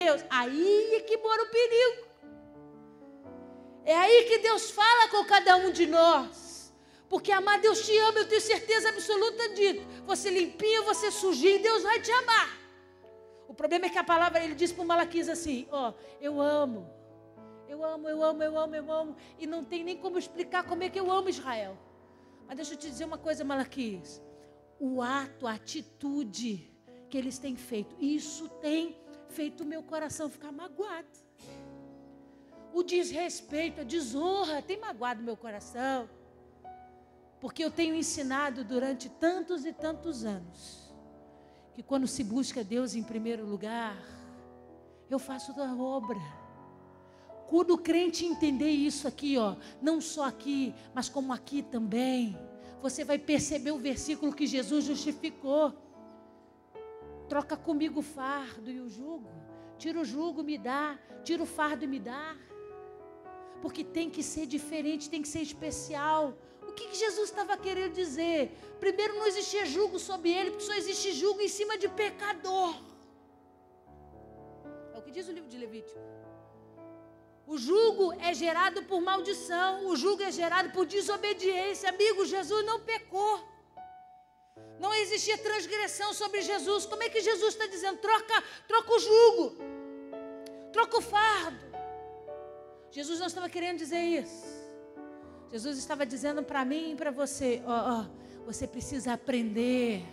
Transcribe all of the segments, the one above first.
Deus. Aí é que mora o perigo. É aí que Deus fala com cada um de nós. Porque amar, Deus te ama, eu tenho certeza absoluta disso. Você limpinho, você sujinho, Deus vai te amar. O problema é que a palavra, ele diz para o Malaquias assim, ó, eu amo. Eu amo, eu amo, eu amo, eu amo. E não tem nem como explicar como é que eu amo Israel. Mas deixa eu te dizer uma coisa, Malaquias. O ato, a atitude que eles têm feito, isso tem feito o meu coração ficar magoado. O desrespeito, a desonra tem magoado meu coração. Porque eu tenho ensinado durante tantos e tantos anos que quando se busca Deus em primeiro lugar, eu faço da obra. Quando o crente entender isso aqui, ó, não só aqui, mas como aqui também, você vai perceber o versículo que Jesus justificou. Troca comigo o fardo e o jugo. Tira o jugo, me dá. Tira o fardo e me dá. Porque tem que ser diferente, tem que ser especial. O que Jesus estava querendo dizer? Primeiro, não existia jugo sobre ele, porque só existe jugo em cima de pecador. É o que diz o livro de Levítico. O jugo é gerado por maldição, o jugo é gerado por desobediência. Amigo, Jesus não pecou. Não existia transgressão sobre Jesus. Como é que Jesus está dizendo? Troca o jugo. Troca o fardo. Jesus não estava querendo dizer isso. Jesus estava dizendo para mim e para você, você precisa aprender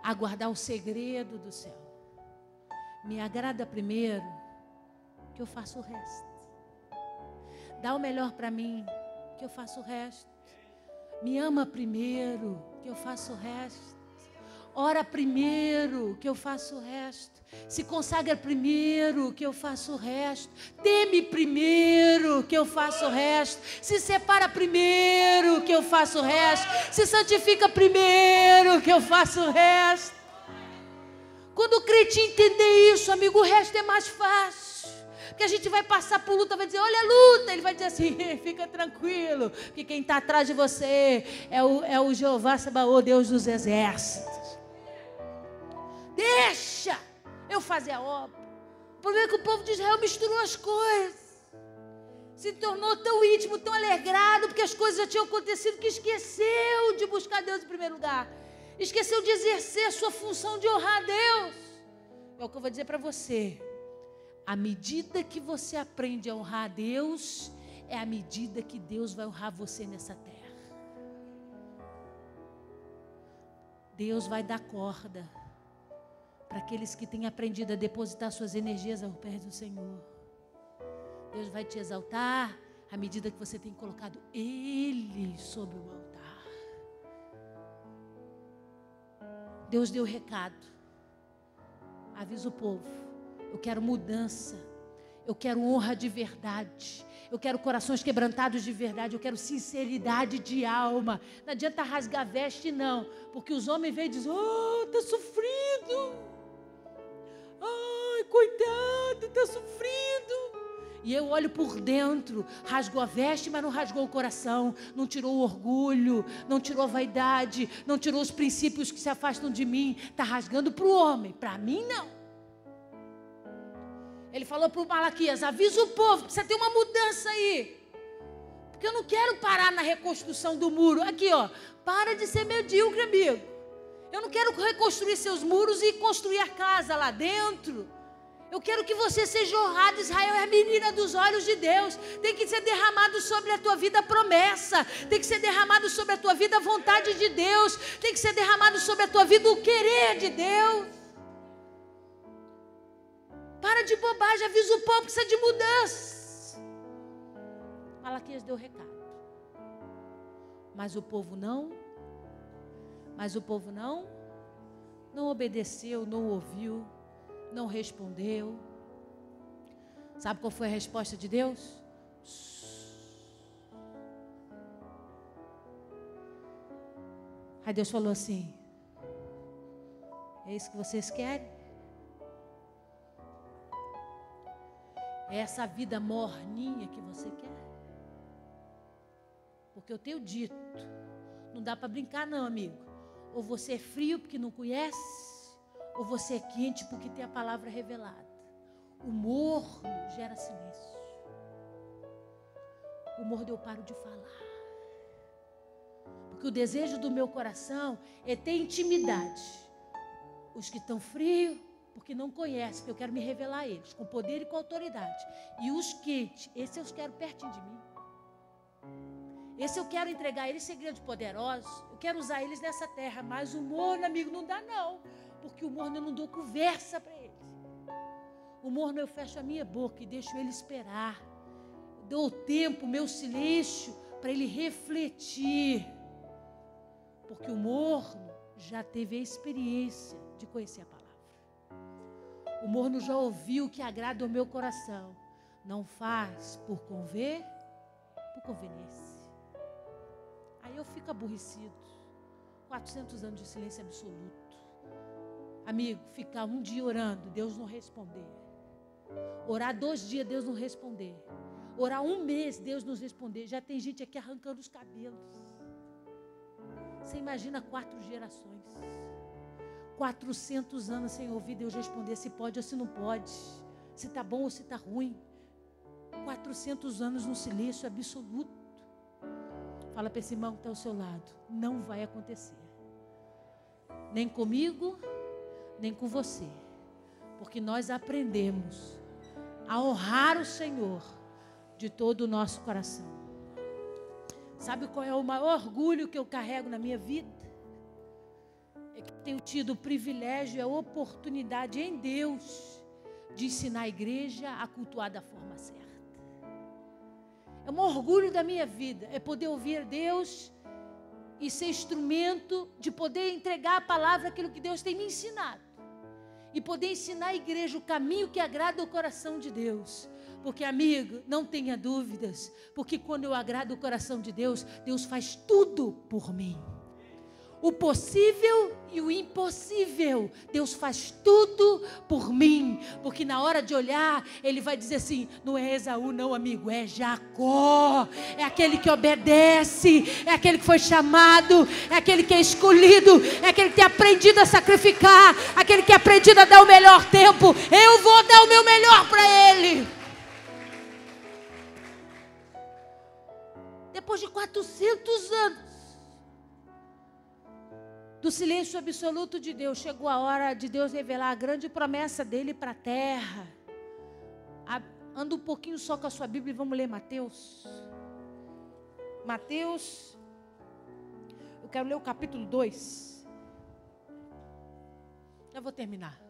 a guardar o segredo do céu. Me agrada primeiro, que eu faço o resto. Dá o melhor para mim, que eu faço o resto. Me ama primeiro, que eu faço o resto. Ora primeiro, que eu faço o resto. Se consagra primeiro, que eu faço o resto. Teme primeiro, que eu faço o resto. Se separa primeiro, que eu faço o resto. Se santifica primeiro, que eu faço o resto. Quando o crente entender isso, amigo, o resto é mais fácil. Porque a gente vai passar por luta, vai dizer, olha a luta. Ele vai dizer assim, fica tranquilo, porque quem está atrás de você é o Jeová Sabaoth, Deus dos exércitos. Deixa eu fazer a obra. O problema é que o povo de Israel misturou as coisas. Se tornou tão íntimo, tão alegrado, porque as coisas já tinham acontecido, que esqueceu de buscar Deus em primeiro lugar. Esqueceu de exercer a sua função de honrar a Deus. É o que eu vou dizer para você. À medida que você aprende a honrar a Deus, é à medida que Deus vai honrar você nessa terra. Deus vai dar corda para aqueles que têm aprendido a depositar suas energias aos pés do Senhor. Deus vai te exaltar à medida que você tem colocado Ele sobre o altar. Deus deu recado. Avisa o povo. Eu quero mudança. Eu quero honra de verdade. Eu quero corações quebrantados de verdade. Eu quero sinceridade de alma. Não adianta rasgar veste, não. Porque os homens vêm e dizem, está sofrido. Ai, coitado, está sofrido. E eu olho por dentro, rasgou a veste, mas não rasgou o coração, não tirou o orgulho, não tirou a vaidade, não tirou os princípios que se afastam de mim. Está rasgando para o homem, para mim não. Ele falou para o Malaquias, avisa o povo, precisa ter uma mudança aí. Porque eu não quero parar na reconstrução do muro. Aqui, ó, para de ser medíocre, amigo. Eu não quero reconstruir seus muros e construir a casa lá dentro. Eu quero que você seja honrado. Israel é a menina dos olhos de Deus. Tem que ser derramado sobre a tua vida a promessa. Tem que ser derramado sobre a tua vida a vontade de Deus. Tem que ser derramado sobre a tua vida o querer de Deus. Para de bobagem, avisa o povo que precisa de mudança. Malaquias deu recado. Mas o povo não obedeceu, não ouviu, não respondeu. Sabe qual foi a resposta de Deus? Aí Deus falou assim, é isso que vocês querem? É essa vida morninha que você quer? Porque eu tenho dito, não dá para brincar não, amigo. Ou você é frio porque não conhece, ou você é quente porque tem a palavra revelada. O morno gera silêncio. O morno eu paro de falar. Porque o desejo do meu coração é ter intimidade. Os que estão frios, porque não conhecem, porque eu quero me revelar a eles, com poder e com autoridade. E os quentes, esses eu quero pertinho de mim. Esse eu quero entregar a eles segredos poderosos. Eu quero usar eles nessa terra. Mas o morno, amigo, não dá não. Porque o morno eu não dou conversa para eles. O morno eu fecho a minha boca e deixo ele esperar. Eu dou o tempo, o meu silêncio, para ele refletir. Porque o morno já teve a experiência de conhecer a palavra. O morno já ouviu o que agrada ao meu coração. Não faz por conveniência. Aí eu fico aborrecido. 400 anos de silêncio absoluto. Amigo, ficar um dia orando, Deus não responder. Orar 2 dias, Deus não responder. Orar 1 mês, Deus não responder. Já tem gente aqui arrancando os cabelos. Você imagina 4 gerações. 400 anos sem ouvir Deus responder se pode ou se não pode. Se está bom ou se está ruim. 400 anos no silêncio absoluto. Fala para esse irmão que está ao seu lado. Não vai acontecer. Nem comigo, nem com você. Porque nós aprendemos a honrar o Senhor de todo o nosso coração. Sabe qual é o maior orgulho que eu carrego na minha vida? É que eu tenho tido o privilégio e a oportunidade em Deus de ensinar a igreja a cultuar da forma certa. É um orgulho da minha vida, é poder ouvir Deus e ser instrumento de poder entregar a palavra, aquilo que Deus tem me ensinado. E poder ensinar a igreja o caminho que agrada o coração de Deus. Porque, amigo, não tenha dúvidas, porque quando eu agrado o coração de Deus, Deus faz tudo por mim. O possível e o impossível, Deus faz tudo por mim. Porque na hora de olhar, Ele vai dizer assim, não é Esaú não, amigo, é Jacó. É aquele que obedece, é aquele que foi chamado, é aquele que é escolhido, é aquele que tem aprendido a sacrificar, aquele que tem aprendido a dar o melhor tempo. Eu vou dar o meu melhor para Ele. Depois de 400 anos do silêncio absoluto de Deus, chegou a hora de Deus revelar a grande promessa dele para a terra. Anda um pouquinho só com a sua Bíblia e vamos ler Mateus. Mateus, eu quero ler o capítulo 2. Já vou terminar.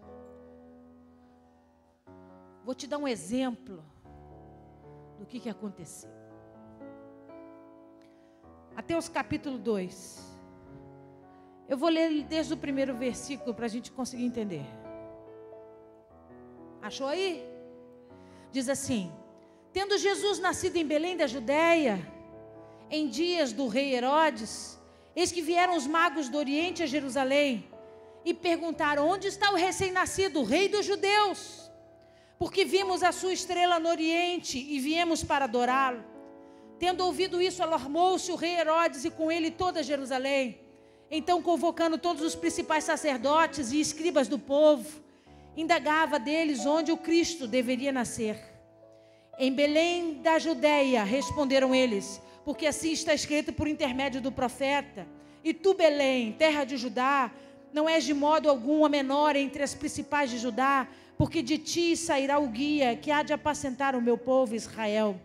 Vou te dar um exemplo do que aconteceu. Mateus capítulo 2. Eu vou ler desde o primeiro versículo para a gente conseguir entender. Achou aí? Diz assim: tendo Jesus nascido em Belém da Judéia, em dias do rei Herodes, eis que vieram os magos do Oriente a Jerusalém e perguntaram: onde está o recém-nascido, o rei dos judeus? Porque vimos a sua estrela no Oriente e viemos para adorá-lo. Tendo ouvido isso, alarmou-se o rei Herodes e com ele toda Jerusalém. Então, convocando todos os principais sacerdotes e escribas do povo, indagava deles onde o Cristo deveria nascer. Em Belém da Judéia, responderam eles, porque assim está escrito por intermédio do profeta. E tu, Belém, terra de Judá, não és de modo algum a menor entre as principais de Judá, porque de ti sairá o guia que há de apacentar o meu povo Israel.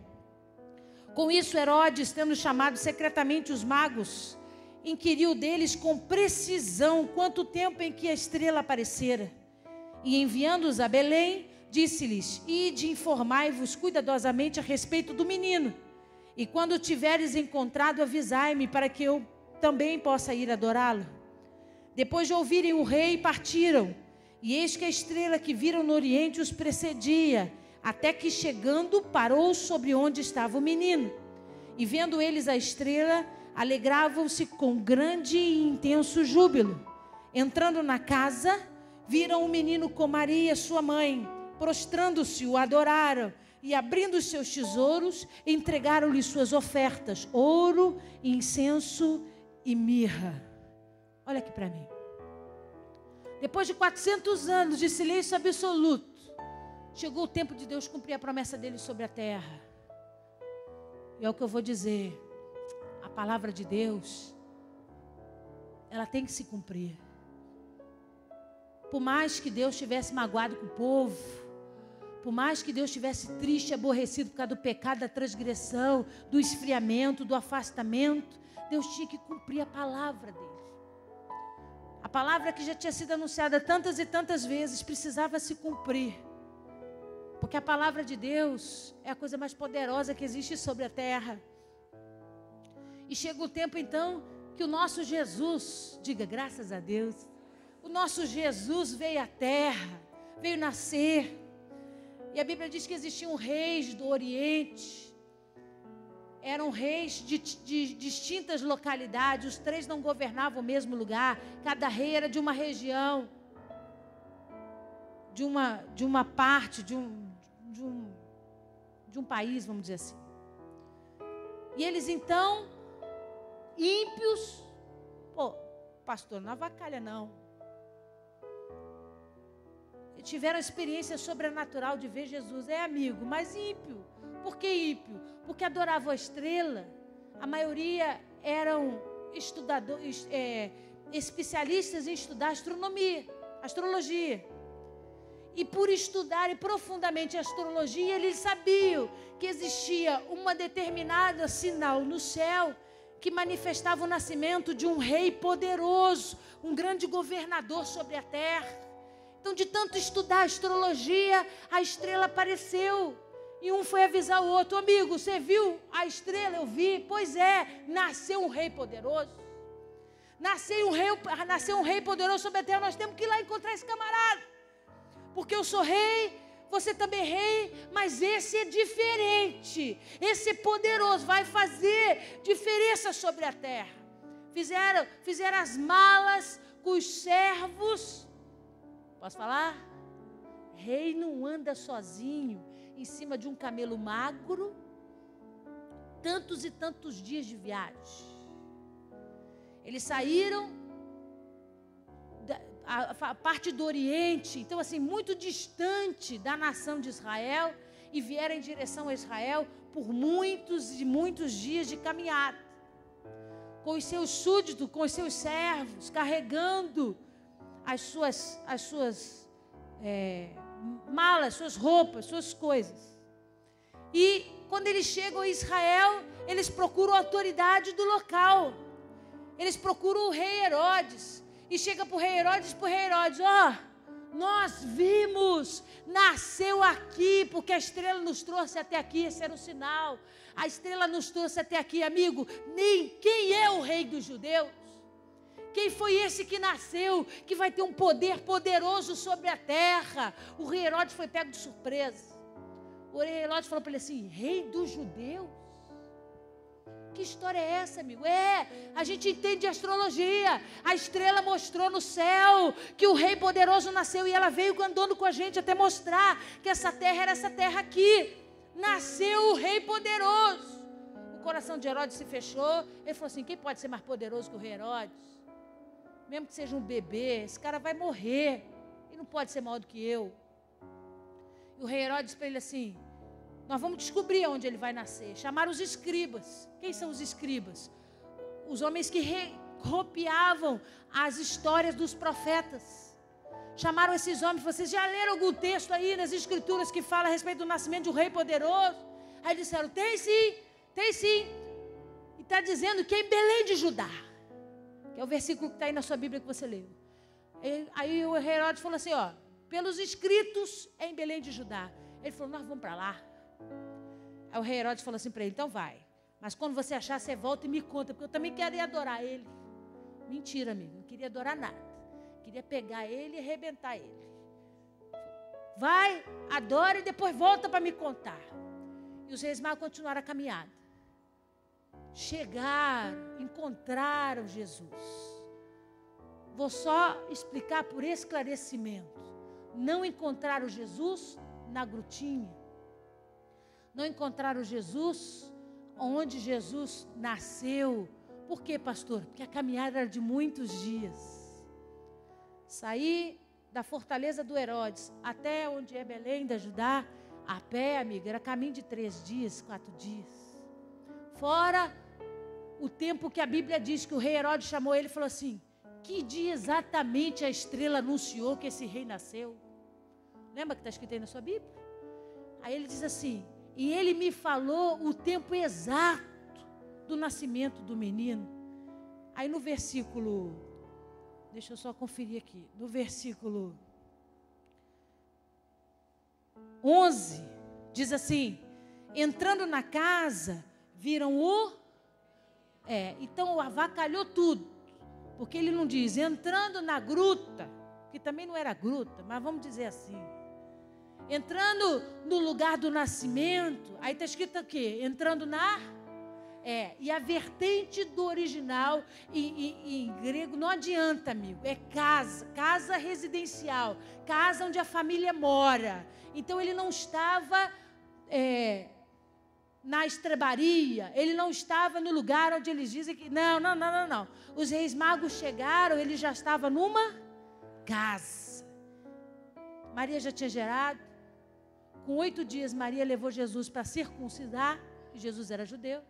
Com isso, Herodes, tendo chamado secretamente os magos, inquiriu deles com precisão quanto tempo em que a estrela aparecera. E enviando-os a Belém, disse-lhes: ide, informai-vos cuidadosamente a respeito do menino. E quando tiveres encontrado, avisai-me, para que eu também possa ir adorá-lo. Depois de ouvirem o rei, partiram. E eis que a estrela que viram no Oriente os precedia, até que chegando, parou sobre onde estava o menino. E vendo eles a estrela, alegravam-se com grande e intenso júbilo. Entrando na casa, viram o menino com Maria, sua mãe. Prostrando-se, o adoraram. E abrindo os seus tesouros, entregaram-lhe suas ofertas: ouro, incenso e mirra. Olha aqui para mim. Depois de 400 anos de silêncio absoluto, Chegou o tempo de Deus cumprir a promessa dele sobre a terra. E é o que eu vou dizer. A palavra de Deus, ela tem que se cumprir. Por mais que Deus estivesse magoado com o povo, por mais que Deus estivesse triste, aborrecido por causa do pecado, da transgressão, do esfriamento, do afastamento, Deus tinha que cumprir a palavra dele. A palavra que já tinha sido anunciada tantas e tantas vezes precisava se cumprir. Porque a palavra de Deus é a coisa mais poderosa que existe sobre a terra. E chega o tempo então que o nosso Jesus, diga graças a Deus, o nosso Jesus veio à terra, veio nascer. E a Bíblia diz que existiam reis do Oriente. Eram reis de distintas localidades. Os 3 não governavam o mesmo lugar. Cada rei era de uma região. De uma parte, de um país, vamos dizer assim. E eles então, ímpios. Pô, pastor, não avacalha não. Tiveram a experiência sobrenatural de ver Jesus. É amigo, mas ímpio. Por que ímpio? Porque adoravam a estrela. A maioria eram estudadores, especialistas em estudar astrologia. E por estudarem profundamente a astrologia, eles sabiam que existia uma determinada sinal no céu que manifestava o nascimento de um rei poderoso, um grande governador sobre a terra. Então, de tanto estudar astrologia, a estrela apareceu. E um foi avisar o outro: amigo, você viu a estrela? Eu vi. Pois é, nasceu um rei poderoso. Nasceu um rei poderoso sobre a terra. Nós temos que ir lá encontrar esse camarada. Porque eu sou rei, você também é rei, mas esse é diferente. Esse é poderoso, vai fazer diferença sobre a terra. Fizeram as malas com os servos. Posso falar? Rei não anda sozinho em cima de um camelo magro, tantos e tantos dias de viagem. Eles saíram a parte do Oriente, então assim, muito distante da nação de Israel, e vieram em direção a Israel por muitos e muitos dias de caminhada, com os seus súditos, com os seus servos, carregando as suas malas, suas roupas, suas coisas. E quando eles chegam a Israel, eles procuram a autoridade do local. Eles procuram o rei Herodes. E chega para o rei Herodes, nós vimos, nasceu aqui, porque a estrela nos trouxe até aqui. Esse era o sinal. A estrela nos trouxe até aqui, amigo. Quem é o rei dos judeus? Quem foi esse que nasceu, que vai ter um poder poderoso sobre a terra? O rei Herodes foi pego de surpresa. O rei Herodes falou para ele assim: rei dos judeus? Que história é essa, amigo? A gente entende de astrologia. A estrela mostrou no céu que o rei poderoso nasceu, e ela veio andando com a gente até mostrar que essa terra era essa terra aqui. Nasceu o rei poderoso. O coração de Herodes se fechou. Ele falou assim: quem pode ser mais poderoso que o rei Herodes? Mesmo que seja um bebê, esse cara vai morrer. Ele não pode ser maior do que eu. E o rei Herodes disse para ele assim: nós vamos descobrir onde ele vai nascer. Chamaram os escribas. Quem são os escribas? Os homens que copiavam as histórias dos profetas. Chamaram esses homens. Vocês já leram algum texto aí nas escrituras que fala a respeito do nascimento de um rei poderoso? Aí disseram: tem sim, tem sim. E está dizendo que é em Belém de Judá. Que é o versículo que está aí na sua Bíblia que você leu. Aí o rei Herodes falou assim: pelos escritos é em Belém de Judá. Ele falou: nós vamos para lá. Aí o rei Herodes falou assim para ele: então vai. Mas quando você achar, você volta e me conta, porque eu também queria adorar ele. Mentira, amigo, não queria adorar nada. Queria pegar ele e arrebentar ele. Vai, adora e depois volta para me contar. E os reis magos continuaram a caminhada. Chegaram, encontraram Jesus. Vou só explicar por esclarecimento. Não encontraram Jesus na grutinha. Não encontraram Jesus onde Jesus nasceu. Por quê, pastor? Porque a caminhada era de muitos dias. Saí da fortaleza do Herodes até onde é Belém da Judá, a pé, amiga, era caminho de 3 dias, 4 dias. Fora o tempo que a Bíblia diz que o rei Herodes chamou ele e falou assim: que dia exatamente a estrela anunciou que esse rei nasceu? Lembra que está escrito aí na sua Bíblia? Aí ele diz assim: e ele me falou o tempo exato do nascimento do menino. Aí no versículo, deixa eu só conferir aqui, no versículo 11, diz assim: entrando na casa, viram então avacalhou tudo, porque ele não diz entrando na gruta, que também não era gruta, mas vamos dizer assim, entrando no lugar do nascimento. Aí está escrito o quê? Entrando e a vertente do original em grego não adianta, amigo, é casa residencial, casa onde a família mora. Então ele não estava na estrebaria, ele não estava no lugar onde eles dizem que... Não. Os reis magos chegaram, ele já estava numa casa. Maria já tinha gerado. Com 8 dias, Maria levou Jesus para circuncidar, e Jesus era judeu.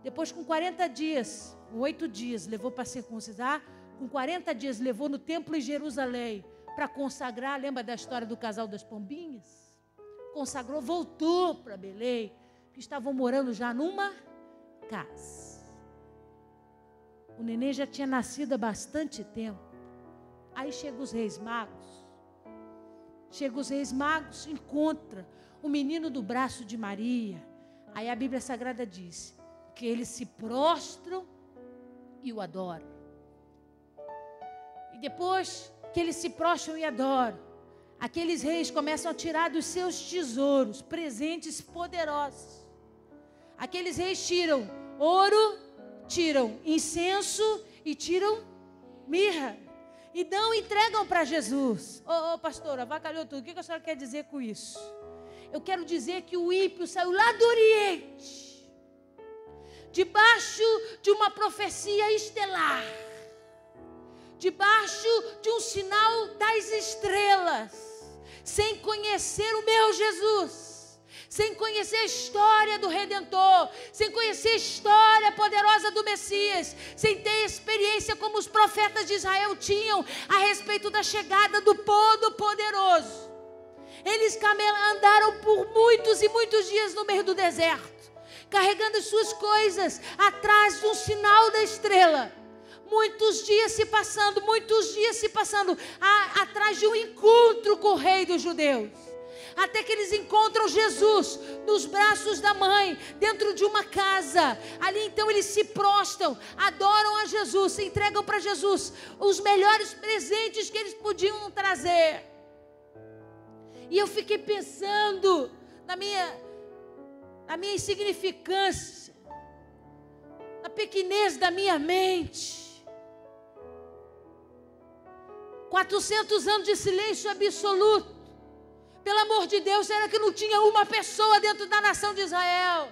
Depois, com 40 dias, com 8 dias, levou para circuncidar. Com 40 dias, levou no templo em Jerusalém para consagrar. Lembra da história do casal das pombinhas? Consagrou, voltou para Belém, que estavam morando já numa casa. O neném já tinha nascido há bastante tempo. Aí chegam os reis magos. Encontra o menino do braço de Maria. Aí a Bíblia Sagrada diz que eles se prostram e o adoram. E depois que eles se prostram e adoram, aqueles reis começam a tirar dos seus tesouros presentes poderosos. Aqueles reis tiram ouro, tiram incenso e tiram mirra. E entregam para Jesus. Pastora, avacalhou tudo. O que a senhora quer dizer com isso? Eu quero dizer que o ímpio saiu lá do Oriente, debaixo de uma profecia estelar, debaixo de um sinal das estrelas, sem conhecer o meu Jesus, sem conhecer a história do Redentor, sem conhecer a história poderosa do Messias, sem ter experiência como os profetas de Israel tinham a respeito da chegada do Todo-Poderoso. Eles andaram por muitos e muitos dias no meio do deserto, carregando as suas coisas atrás de um sinal da estrela. Muitos dias se passando, atrás de um encontro com o rei dos judeus. Até que eles encontram Jesus nos braços da mãe, dentro de uma casa. Ali então eles se prostram, adoram a Jesus, se entregam para Jesus os melhores presentes que eles podiam trazer. E eu fiquei pensando na minha insignificância, na pequenez da minha mente. 400 anos de silêncio absoluto. Pelo amor de Deus, será que não tinha uma pessoa dentro da nação de Israel?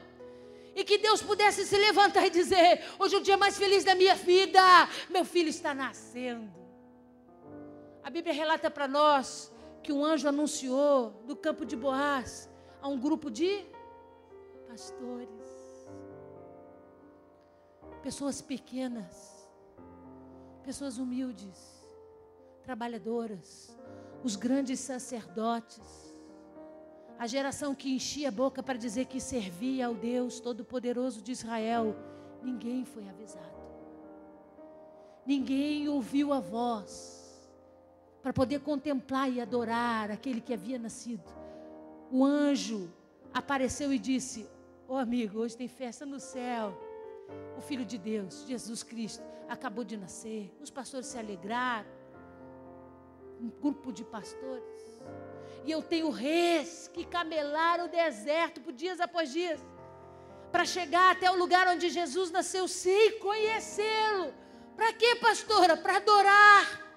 E que Deus pudesse se levantar e dizer: hoje é o dia mais feliz da minha vida, meu filho está nascendo. A Bíblia relata para nós que um anjo anunciou do campo de Boaz a um grupo de pastores. Pessoas pequenas, pessoas humildes, trabalhadoras, os grandes sacerdotes, a geração que enchia a boca para dizer que servia ao Deus Todo-Poderoso de Israel. Ninguém foi avisado, ninguém ouviu a voz para poder contemplar e adorar aquele que havia nascido. O anjo apareceu e disse: amigo, hoje tem festa no céu, o Filho de Deus, Jesus Cristo, acabou de nascer. Os pastores se alegraram, um grupo de pastores. E eu tenho reis que camelaram o deserto por dias após dias, para chegar até o lugar onde Jesus nasceu sem conhecê-lo. Para quê, pastora? Para adorar,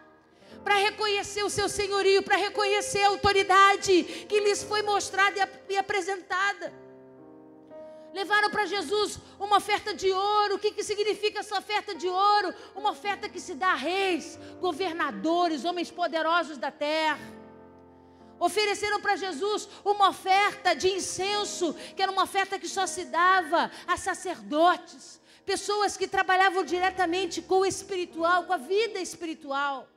para reconhecer o seu senhorio, para reconhecer a autoridade que lhes foi mostrada e apresentada. Levaram para Jesus uma oferta de ouro. O que significa essa oferta de ouro? Uma oferta que se dá a reis, governadores, homens poderosos da terra. Ofereceram para Jesus uma oferta de incenso, que era uma oferta que só se dava a sacerdotes, pessoas que trabalhavam diretamente com o espiritual, com a vida espiritual.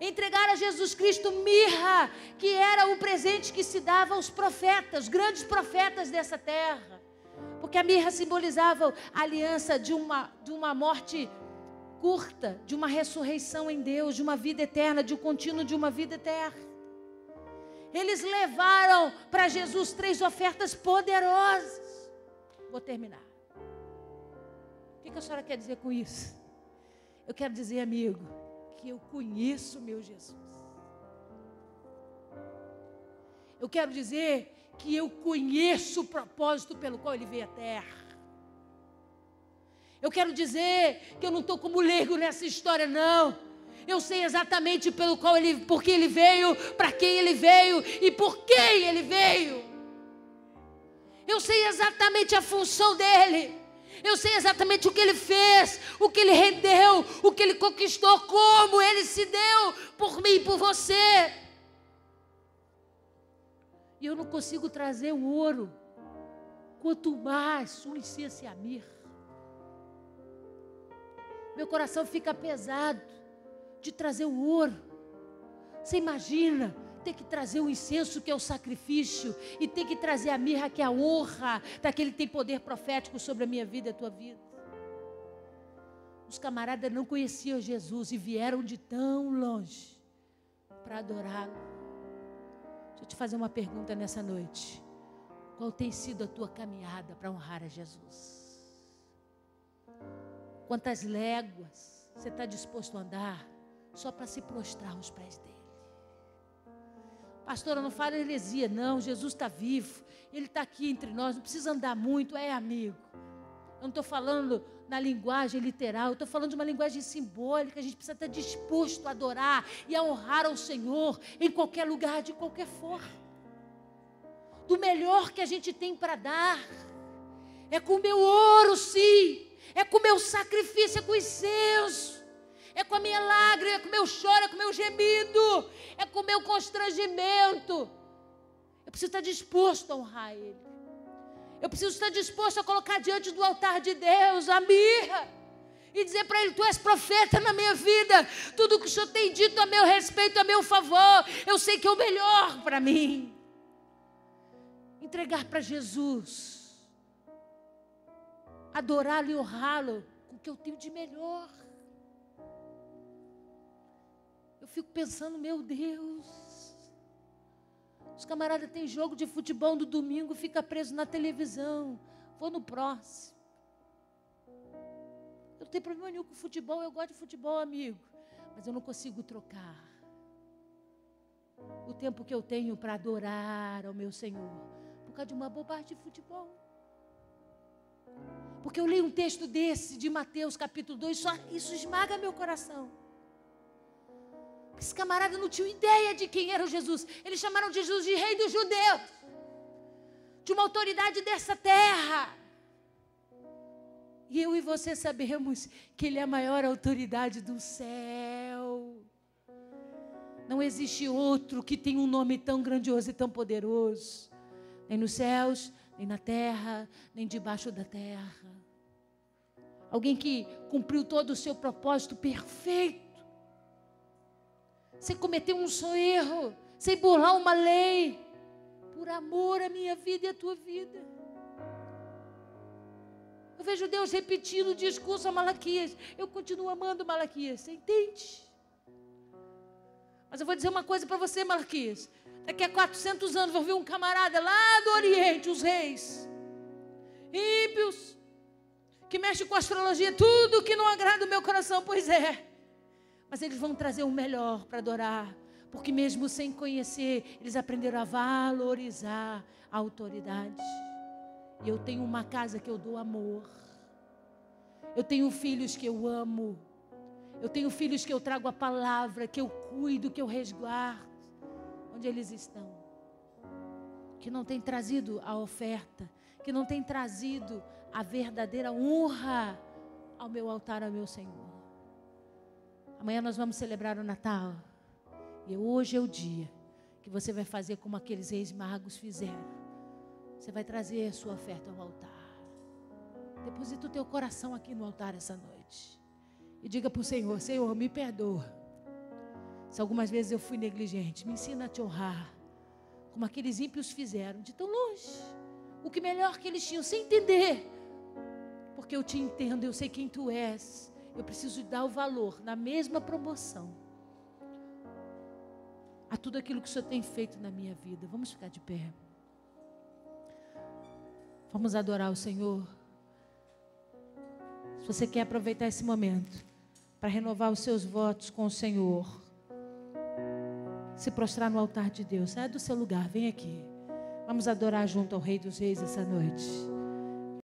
Entregaram a Jesus Cristo mirra, que era o presente que se dava aos profetas, grandes profetas dessa terra. Porque a mirra simbolizava a aliança de uma morte curta, de uma ressurreição em Deus, de uma vida eterna, de um contínuo de uma vida eterna. Eles levaram para Jesus 3 ofertas poderosas. Vou terminar. O que a senhora quer dizer com isso? Eu quero dizer, amigo, que eu conheço meu Jesus. Eu quero dizer que eu conheço o propósito pelo qual Ele veio à terra. Eu quero dizer que eu não estou como leigo nessa história, não. Eu sei exatamente por que Ele veio, para quem Ele veio e por quem Ele veio. Eu sei exatamente a função dEle. Eu sei exatamente o que Ele fez, o que Ele rendeu, o que Ele conquistou, como Ele se deu por mim e por você. E eu não consigo trazer o ouro, quanto mais o incenso e a mirra. Meu coração fica pesado de trazer o ouro. Você imagina ter que trazer o incenso, que é o sacrifício, e ter que trazer a mirra, que é a honra daquele que tem poder profético sobre a minha vida e a tua vida. Os camaradas não conheciam Jesus e vieram de tão longe para adorá-lo. Deixa eu te fazer uma pergunta nessa noite. Qual tem sido a tua caminhada para honrar a Jesus? Quantas léguas você está disposto a andar só para se prostrar aos pés dele? Pastora, não fala heresia, não. Jesus está vivo, Ele está aqui entre nós, não precisa andar muito, é amigo. Eu não estou falando na linguagem literal, eu estou falando de uma linguagem simbólica. A gente precisa estar disposto a adorar e a honrar ao Senhor em qualquer lugar, de qualquer forma. Do melhor que a gente tem para dar, é com o meu ouro, sim, é com o meu sacrifício, é com o incenso, é com a minha lágrima, é com o meu choro, é com o meu gemido, é com o meu constrangimento. Eu preciso estar disposto a honrar Ele. Eu preciso estar disposto a colocar diante do altar de Deus a mirra e dizer para Ele: Tu és profeta na minha vida, tudo que o Senhor tem dito a meu respeito, a meu favor, eu sei que é o melhor para mim. Entregar para Jesus, adorá-lo e honrá-lo com o que eu tenho de melhor. Eu fico pensando, meu Deus, os camaradas têm jogo de futebol no domingo, fica preso na televisão. Vou no próximo. Eu não tenho problema nenhum com futebol, eu gosto de futebol, amigo. Mas eu não consigo trocar o tempo que eu tenho para adorar ao meu Senhor por causa de uma bobagem de futebol. Porque eu leio um texto desse, de Mateus capítulo 2, só isso esmaga meu coração. Esse camarada não tinha ideia de quem era o Jesus. Eles chamaram de Jesus de rei dos judeus, de uma autoridade dessa terra. E eu e você sabemos que Ele é a maior autoridade do céu. Não existe outro que tenha um nome tão grandioso e tão poderoso, nem nos céus, nem na terra, nem debaixo da terra. Alguém que cumpriu todo o seu propósito perfeito, sem cometer um só erro, sem burlar uma lei, por amor à minha vida e à tua vida. Eu vejo Deus repetindo o discurso a Malaquias. Eu continuo amando Malaquias, você entende? Mas eu vou dizer uma coisa para você, Malaquias. Daqui a 400 anos vou ver um camarada lá do Oriente, os reis ímpios, que mexe com astrologia, tudo que não agrada o meu coração, pois é. Mas eles vão trazer o melhor para adorar, porque mesmo sem conhecer, eles aprenderam a valorizar a autoridade. E eu tenho uma casa que eu dou amor. Eu tenho filhos que eu amo. Eu tenho filhos que eu trago a palavra, que eu cuido, que eu resguardo. Onde eles estão? Que não tem trazido a oferta, que não tem trazido a verdadeira honra ao meu altar, ao meu Senhor. Amanhã nós vamos celebrar o Natal. E hoje é o dia que você vai fazer como aqueles reis magos fizeram. Você vai trazer a sua oferta ao altar. Deposita o teu coração aqui no altar essa noite. E diga para o Senhor: Senhor, me perdoa. Se algumas vezes eu fui negligente, me ensina a te honrar. Como aqueles ímpios fizeram, de tão longe. O que melhor que eles tinham, sem entender. Porque eu te entendo, eu sei quem tu és. Eu preciso dar o valor, na mesma promoção, a tudo aquilo que o Senhor tem feito na minha vida. Vamos ficar de pé. Vamos adorar o Senhor. Se você quer aproveitar esse momento para renovar os seus votos com o Senhor, se prostrar no altar de Deus, sai do seu lugar, vem aqui. Vamos adorar junto ao Rei dos Reis essa noite.